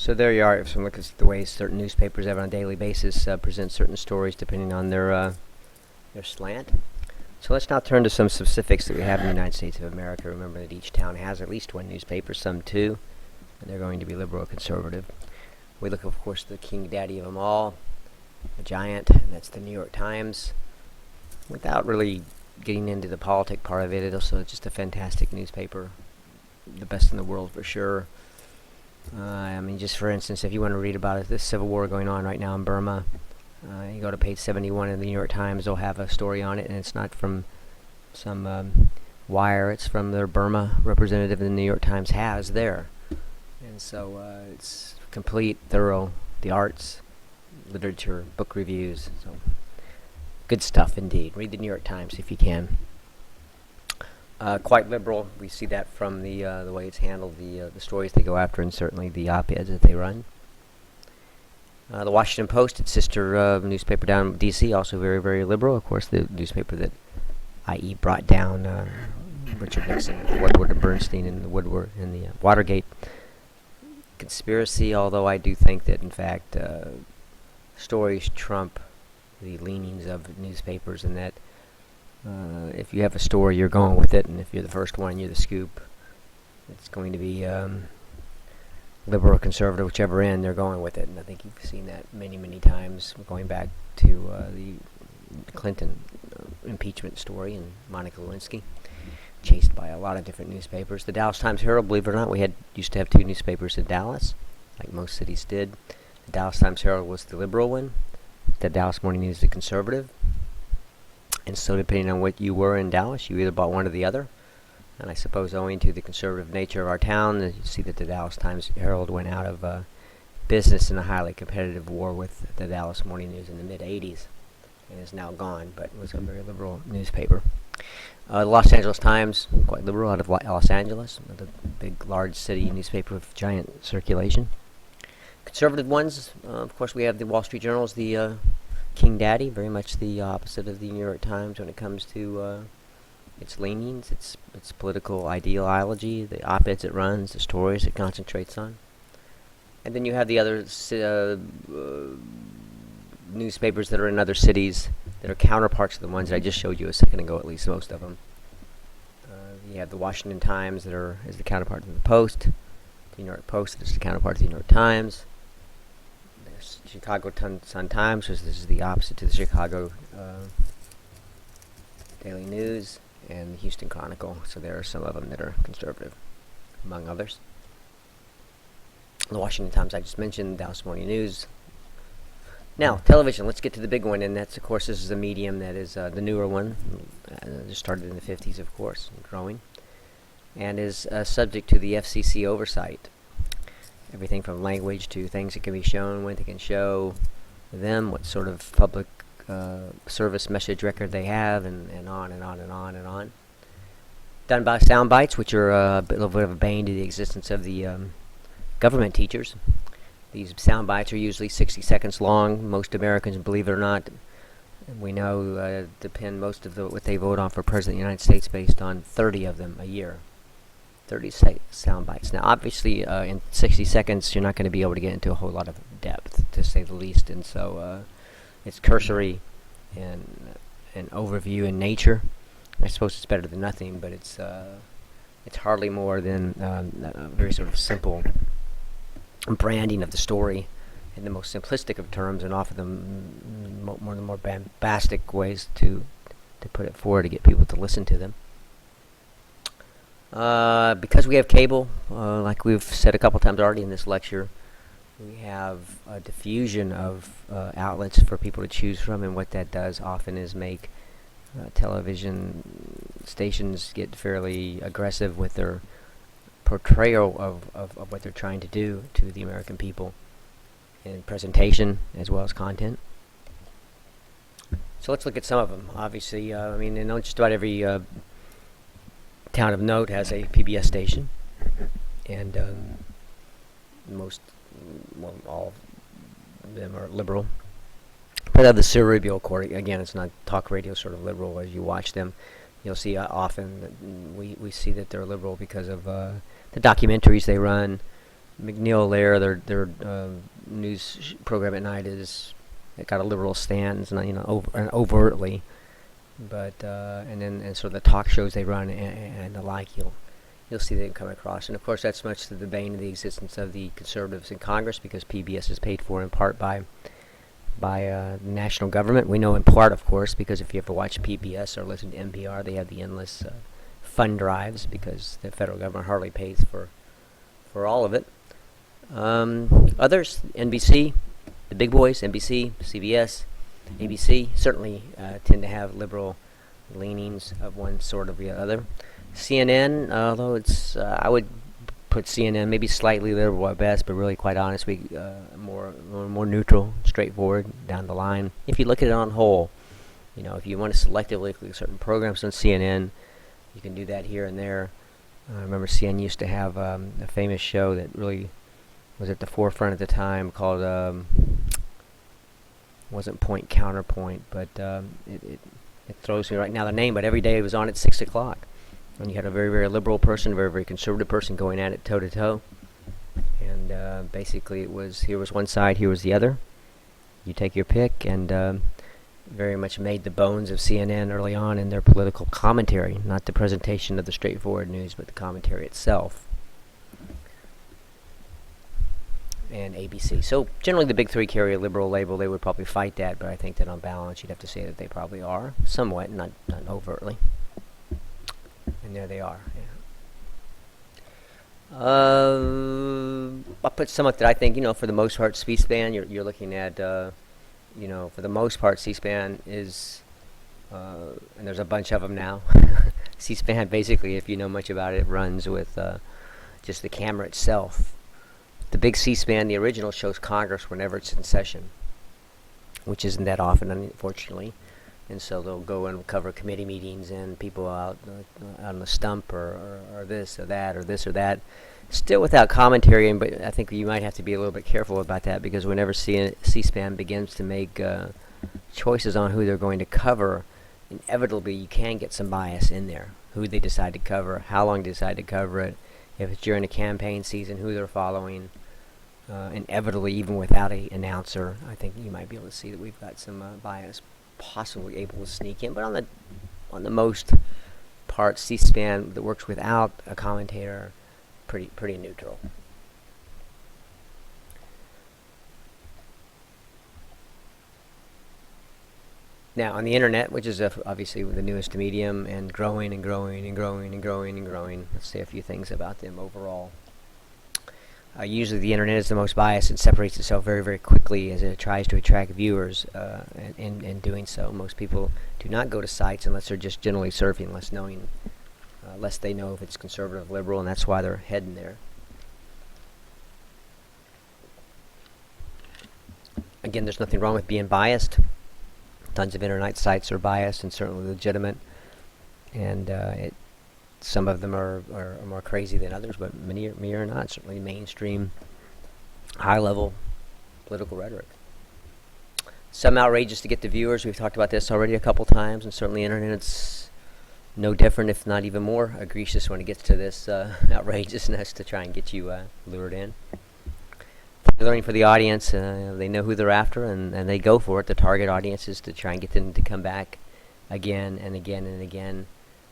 So there you are. If some look at the way certain newspapers have on a daily basis present certain stories depending on their slant. So let's now turn to some specifics that we have in the United States of America. Remember that each town has at least one newspaper, some two, and they're going to be liberal or conservative. We look, of course, at the king daddy of them all, a giant, and that's the New York Times. Without really getting into the politic part of it, it's also just a fantastic newspaper, the best in the world for sure. I mean, just for instance, if you want to read about the civil war going on right now in Burma, you go to page 71 of the New York Times, they'll have a story on it, and it's not from some wire, it's from their Burma representative the New York Times has there. And so it's complete, thorough, the arts, literature, book reviews, so good stuff indeed. Read the New York Times if you can. Quite liberal. We see that from the way it's handled, the stories they go after, and certainly the op-eds that they run. The Washington Post, its sister newspaper down in D.C., also very, very liberal. Of course, the newspaper that, i.e., brought down Richard Nixon, Woodward and Bernstein, and the Watergate conspiracy. Although I do think that, in fact, stories trump the leanings of newspapers, and that if you have a story, you're going with it, and if you're the first one, you're the scoop. It's going to be liberal or conservative, whichever end they're going with it, and I think you've seen that many, many times, going back to the Clinton impeachment story and Monica Lewinsky, chased by a lot of different newspapers. The Dallas Times-Herald, believe it or not, we used to have two newspapers in Dallas, like most cities did. The Dallas Times-Herald was the liberal one, the Dallas Morning News the conservative, and so depending on what you were in Dallas, you either bought one or the other. And I suppose owing to the conservative nature of our town, you see that the Dallas Times-Herald went out of business in a highly competitive war with the Dallas Morning News in the mid-'80s, and is now gone, but it was a very liberal newspaper. The Los Angeles Times, quite liberal, out of Los Angeles, the big, large city newspaper with giant circulation. Conservative ones, of course, we have the Wall Street Journal, the King Daddy, very much the opposite of the New York Times when it comes to its leanings, its political ideology, the op-eds it runs, the stories it concentrates on. And then you have the other newspapers that are in other cities that are counterparts of the ones that I just showed you a second ago, at least most of them. You have the Washington Times that is the counterpart of the Post, the New York Post that is the counterpart of the New York Times, the Chicago Sun-Times, which this is the opposite to the Chicago Daily News, and the Houston Chronicle. So there are some of them that are conservative, among others. The Washington Times I just mentioned, Dallas Morning News. Now, television, let's get to the big one, and that's, of course, this is a medium that is the newer one, just started in the 50s, of course, and growing, and is subject to the FCC oversight. Everything from language to things that can be shown, when they can show them, what sort of public service message record they have, and on and on and on and on. Done by sound bites, which are a little bit of a bane to the existence of the government teachers. These sound bites are usually 60 seconds long. Most Americans, believe it or not, we know depend most of what they vote on for President of the United States based on 30 of them a year. 30 sound bites. Now, obviously, in 60 seconds, you're not going to be able to get into a whole lot of depth, to say the least, and so it's cursory and an overview in nature. I suppose it's better than nothing, but it's hardly more than a very sort of simple branding of the story in the most simplistic of terms, and offer them more bombastic ways to put it forward to get people to listen to them. Because we have cable, like we've said a couple times already in this lecture, we have a diffusion of outlets for people to choose from, and what that does often is make television stations get fairly aggressive with their portrayal of what they're trying to do to the American people in presentation as well as content. So let's look at some of them. Obviously, I mean, just about every town of note has a PBS station, and all of them are liberal. But of the cerebral core, again, it's not talk radio sort of liberal as you watch them. You'll see often that we see that they're liberal because of the documentaries they run, McNeil Lehrer, their news program at night is it got a liberal stance, and overtly, but and sort of the talk shows they run and the like, you'll see them come across, and of course that's much to the bane of the existence of the conservatives in Congress, because PBS is paid for in part by the national government. We know in part, of course, because if you ever watch PBS or listen to NPR, they have the endless fund drives, because the federal government hardly pays for all of it. Others, NBC, the big boys, NBC, CBS, ABC, certainly tend to have liberal leanings of one sort or the other. CNN, although it's, I would put CNN maybe slightly liberal at best, but really, quite honestly, more neutral, straightforward down the line. If you look at it on whole, if you want to selectively look at certain programs on CNN, you can do that here and there. I remember CNN used to have a famous show that really was at the forefront at the time called, wasn't Point Counterpoint, but it throws me right now the name, but every day it was on at 6 o'clock. And you had a very, very liberal person, a very, very conservative person going at it toe-to-toe. And basically it was, here was one side, here was the other. You take your pick, and very much made the bones of CNN early on in their political commentary, not the presentation of the straightforward news, but the commentary itself. And ABC. So generally the big three carry a liberal label. They would probably fight that, but I think that on balance you'd have to say that they probably are, somewhat, not overtly. And there they are. Yeah. I'll put somewhat that I think, for the most part, C-SPAN, you're looking at, for the most part, C-SPAN is, and there's a bunch of them now. C-SPAN, basically, if you know much about it, runs with just the camera itself. The big C-SPAN, the original, shows Congress whenever it's in session, which isn't that often, unfortunately. And so they'll go and cover committee meetings and people out on the stump or this or that or this or that. Still without commentary, but I think you might have to be a little bit careful about that, because whenever C-SPAN begins to make choices on who they're going to cover, inevitably you can get some bias in there. Who they decide to cover, how long they decide to cover it, if it's during a campaign season, who they're following. Inevitably, even without an announcer, I think you might be able to see that we've got some bias possibly able to sneak in. But on the most part, C-SPAN that works without a commentator, pretty neutral. Now, on the internet, which is obviously the newest medium and growing and growing and growing and growing and growing, let's say a few things about them overall. Usually the internet is the most biased and separates itself very, very quickly as it tries to attract viewers. In doing so, most people do not go to sites unless they're just generally surfing, less they know if it's conservative, liberal, and that's why they're heading there. Again, there's nothing wrong with being biased. Tons of internet sites are biased and certainly legitimate, and some of them are more crazy than others, but many are not. Certainly mainstream, high-level political rhetoric. Some outrageous to get the viewers. We've talked about this already a couple times, and certainly internet's no different, if not even more egregious when it gets to this outrageousness to try and get you lured in. Learning for the audience, they know who they're after, and they go for it. The target audience is to try and get them to come back again and again and again,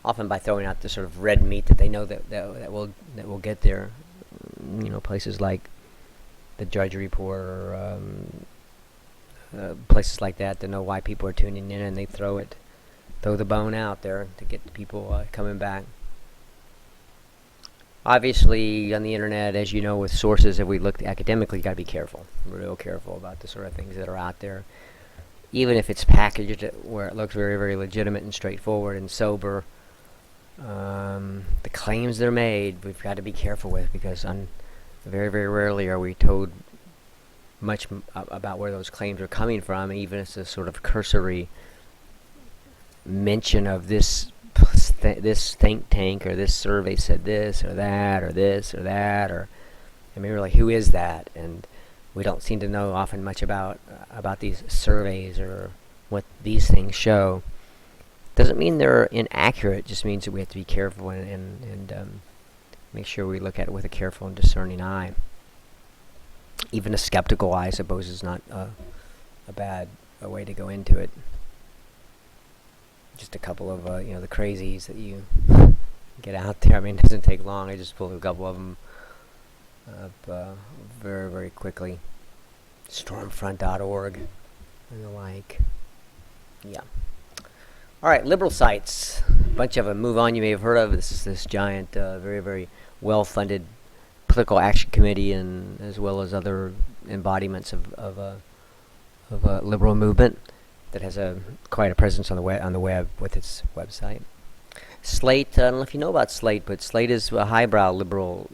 often by throwing out the sort of red meat that they know that will get there. Places like the Drudge Report or places like that know why people are tuning in, and they throw the bone out there to get the people coming back. Obviously, on the internet, as you know, with sources, if we look academically, you got to be careful, real careful about the sort of things that are out there. Even if it's packaged where it looks very, very legitimate and straightforward and sober, the claims they're made, we've got to be careful with, because very, very rarely are we told much about where those claims are coming from, even if it's a sort of cursory mention of this think tank or this survey said this or that or this or that, or really, who is that? And we don't seem to know often much about these surveys or what these things show. Doesn't mean they're inaccurate, just means that we have to be careful and make sure we look at it with a careful and discerning eye. even a skeptical eye, I suppose, is not a bad way to go into it. Just a couple of the crazies that you get out there. I mean, it doesn't take long. I just pulled a couple of them up very, very quickly. Stormfront.org and the like. Yeah. All right, liberal sites. A bunch of them. Move On, you may have heard of. This is this giant, very, very well-funded political action committee, and as well as other embodiments of a liberal movement that has quite a presence on the web with its website. Slate. I don't know if you know about Slate, but Slate is a highbrow liberal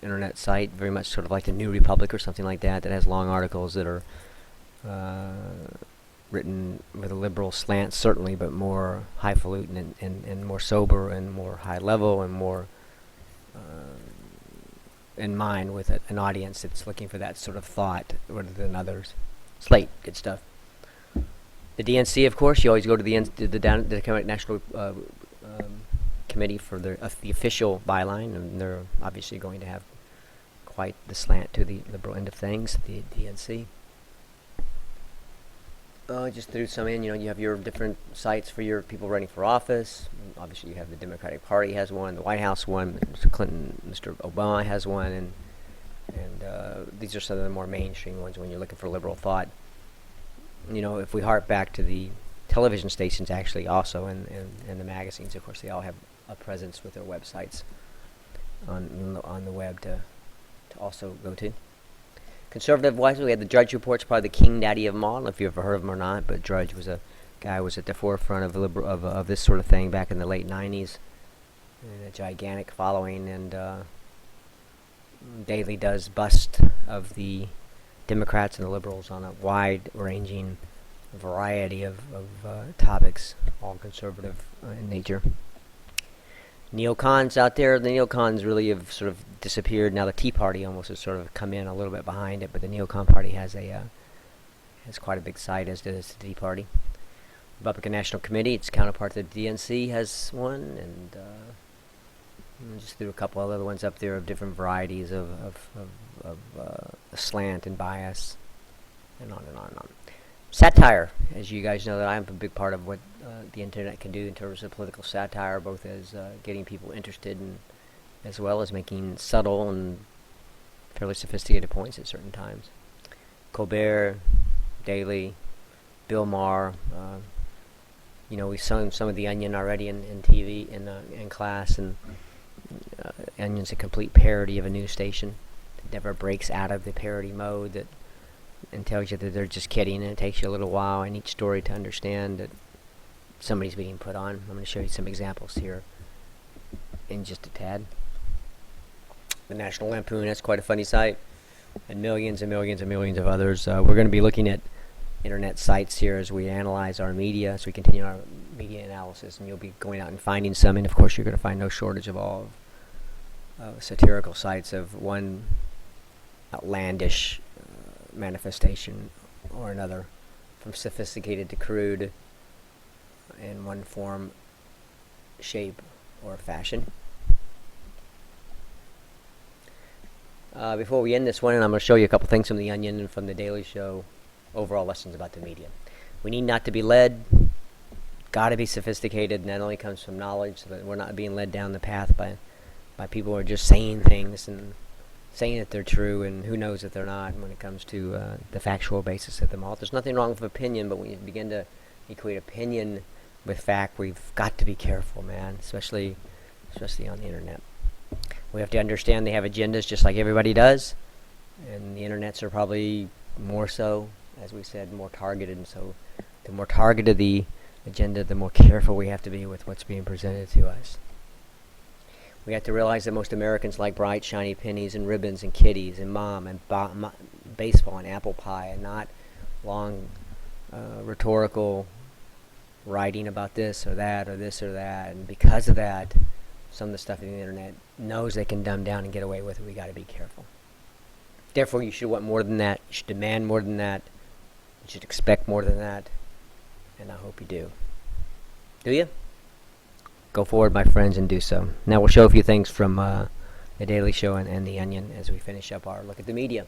internet site, very much sort of like the New Republic or something like that. That has long articles that are written with a liberal slant, certainly, but more highfalutin and more sober and more high level and more in mind with an audience that's looking for that sort of thought rather than others. Slate, good stuff. The DNC, of course, you always go to the Democratic National Committee for the official byline, and they're obviously going to have quite the slant to the liberal end of things, the DNC. Just threw some in, you have your different sites for your people running for office. Obviously, you have the Democratic Party has one, the White House one, Mr. Clinton, Mr. Obama has one, and these are some of the more mainstream ones when you're looking for liberal thought. If we hark back to the television stations, actually, also, and the magazines, of course, they all have a presence with their websites on the web to also go to. Conservative-wise, we had the Drudge Report's probably the king daddy of them all. I don't know if you've ever heard of him or not, but Drudge was a guy who was at the forefront of this sort of thing back in the late 90s. And a gigantic following, and daily does bust of the Democrats and the liberals on a wide-ranging variety of topics, all conservative in nature. Neocons out there, the neocons really have sort of disappeared. Now the Tea Party almost has sort of come in a little bit behind it, but the Neocon Party has quite a big site, as does the Tea Party. Republican National Committee, its counterpart to the DNC, has one, and just threw a couple of other ones up there of different varieties of slant and bias, and on and on and on. Satire, as you guys know, that I'm a big part of what the internet can do in terms of political satire, both as getting people interested and as well as making subtle and fairly sophisticated points at certain times. Colbert, Daily, Bill Maher. We've sung some of The Onion already in TV in class, and Onion's a complete parody of a news station. It never breaks out of the parody mode and tells you that they're just kidding, and it takes you a little while in each story to understand that somebody's being put on. I'm going to show you some examples here in just a tad. The National Lampoon, that's quite a funny site, and millions and millions and millions of others. We're going to be looking at internet sites here as we analyze our media, as we continue our media analysis, and you'll be going out and finding some, and of course you're going to find no shortage of all satirical sites of one outlandish manifestation or another, from sophisticated to crude in one form, shape, or fashion. Before we end this one, and I'm going to show you a couple things from The Onion and from The Daily Show, overall lessons about the media. We need not to be led, got to be sophisticated, and that only comes from knowledge, so that we're not being led down the path by people who are just saying things and saying that they're true, and who knows that they're not when it comes to the factual basis of them all. There's nothing wrong with opinion, but when you begin to equate opinion with fact, we've got to be careful, man, especially on the internet. We have to understand they have agendas just like everybody does, and the internets are probably more so, as we said, more targeted, and so the more targeted the agenda, the more careful we have to be with what's being presented to us. We have to realize that most Americans like bright, shiny pennies and ribbons and kitties and mom and baseball and apple pie, and not long rhetorical writing about this or that or this or that. And because of that, some of the stuff in the internet knows they can dumb down and get away with it. We got to be careful. Therefore, you should want more than that. You should demand more than that. You should expect more than that. And I hope you do. Do you? Go forward, my friends, and do so. Now we'll show a few things from The Daily Show and The Onion as we finish up our look at the media.